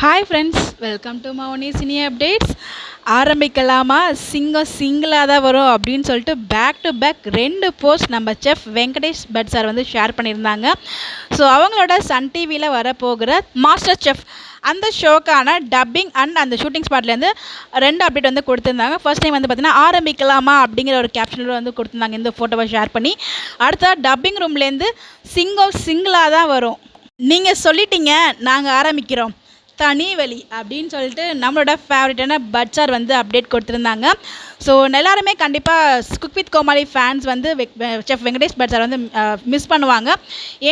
Hi friends, welcome to Mouni cine updates. ஆரம்பிக்கலாமா? சிங்கம் சிங்கிளாக தான் வரும் அப்படின்னு சொல்லிட்டு பேக் டு பேக் 2 போஸ்ட் நம்ம செஃப் வெங்கடேஷ் பட் சார் வந்து ஷேர் பண்ணியிருந்தாங்க. ஸோ அவங்களோட சன் டிவியில் வரப்போகிற மாஸ்டர் செஃப் அந்த ஷோக்கான டப்பிங் அண்ட் அந்த ஷூட்டிங் ஸ்பாட்லேருந்து 2 அப்டேட் வந்து கொடுத்துருந்தாங்க. ஃபர்ஸ்ட் டைம் வந்து பார்த்திங்கன்னா ஆரம்பிக்கலாமா அப்படிங்கிற ஒரு கேப்ஷனில் வந்து கொடுத்துருந்தாங்க இந்த ஃபோட்டோவை ஷேர் பண்ணி. அடுத்த டப்பிங் ரூம்லேருந்து சிங்கம் சிங்கிளாக தான் வரும், நீங்கள் சொல்லிட்டீங்க, நாங்கள் ஆரம்பிக்கிறோம், தனி வழி அப்படின்னு சொல்லிட்டு நம்மளோட ஃபேவரட்டான பட் சார் வந்து அப்டேட் கொடுத்துருந்தாங்க. ஸோ எல்லாருமே கண்டிப்பாக குக் வித் கோமாளி ஃபேன்ஸ் வந்து செஃப் வெங்கடேஷ் பட் சார் வந்து மிஸ் பண்ணுவாங்க.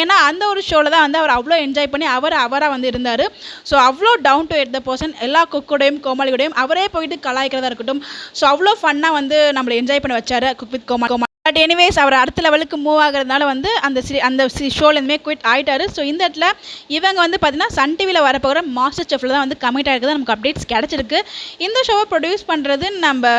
ஏன்னா அந்த ஒரு ஷோவில் தான் வந்து அவர் அவ்வளோ என்ஜாய் பண்ணி அவராக வந்து இருந்தார். ஸோ அவ்வளோ down to earth the person, எல்லா குக்கூடையும் கோமாளியோடையும் அவரே போயிட்டு கலாய்க்கிறதா இருக்கட்டும். ஸோ அவ்வளோ ஃபன்னாக வந்து நம்மளை என்ஜாய் பண்ண வச்சார் குக் வித் கோமாளி. பட் எனிவேஸ் அவர் அடுத்த லெவலுக்கு மூவ் ஆகிறதுனால வந்து அந்த ஷோலேருந்துமே குவிட் ஆகிட்டாரு. ஸோ இந்த இடத்துல இவங்க வந்து பார்த்தீங்கன்னா சன் டிவியில் வரப்போகிற மாஸ்டர் செஃப்பில் தான் வந்து கமிட் ஆகிருக்குது. நமக்கு அப்டேட்ஸ் கிடச்சிருக்கு. இந்த ஷோவை ப்ரொடியூஸ் பண்ணுறது நம்ம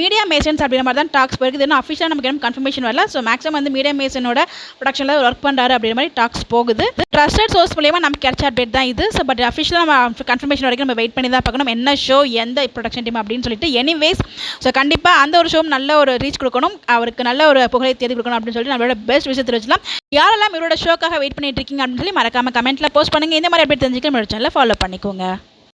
மீடியா மேசன்ஸ் அப்படிங்கிற மாதிரி தான் டாக்ஸ் போயிருக்குது. இன்னும் அஃபிஷியலாக நமக்கு என்ன கன்ஃபர்மேஷன் வரல. ஸோ மேக்ஸிமம் வந்து மீடியா மேசனோட ப்ரொடக்ஷனில் ஒர்க் பண்ணுறாரு அப்படிங்கிற மாதிரி டாக்ஸ் போகுது. ட்ரஸ்டட் சோர்ஸ் மூலியமாக நமக்கு கிடைச்ச அப்டேட் தான் இது. ஸோ பட் அஃபிஷியலாக நம்ம கன்ஃபர்மேஷன் வரைக்கும் நம்ம வெயிட் பண்ணி தான் பார்க்கணும், என்ன ஷோ, எந்த ப்ரொடக்ஷன் டீம் அப்படின்னு சொல்லிட்டு. எனிவேஸ் ஸோ கண்டிப்பாக அந்த ஒரு ஷோ நல்ல ஒரு ரீச் கொடுக்கணும், அவருக்கு நல்ல ஒரு புகழை தேடி கொடுக்கணும் அப்படின்னு சொல்லிட்டு நம்மளோட பெஸ்ட் விஷயத்தை வச்சுலாம். யாரெல்லாம் இவரோட ஷோக்காக வெயிட் பண்ணிட்டு இருக்கீங்க அப்படின்னு சொல்லி மறக்காம கமெண்ட்ல போஸ்ட் பண்ணுங்க. இந்த மாதிரி அப்டேட் தெரிஞ்சுக்க நம்மளோட சேனலை ஃபாலோ பண்ணிக்கோங்க.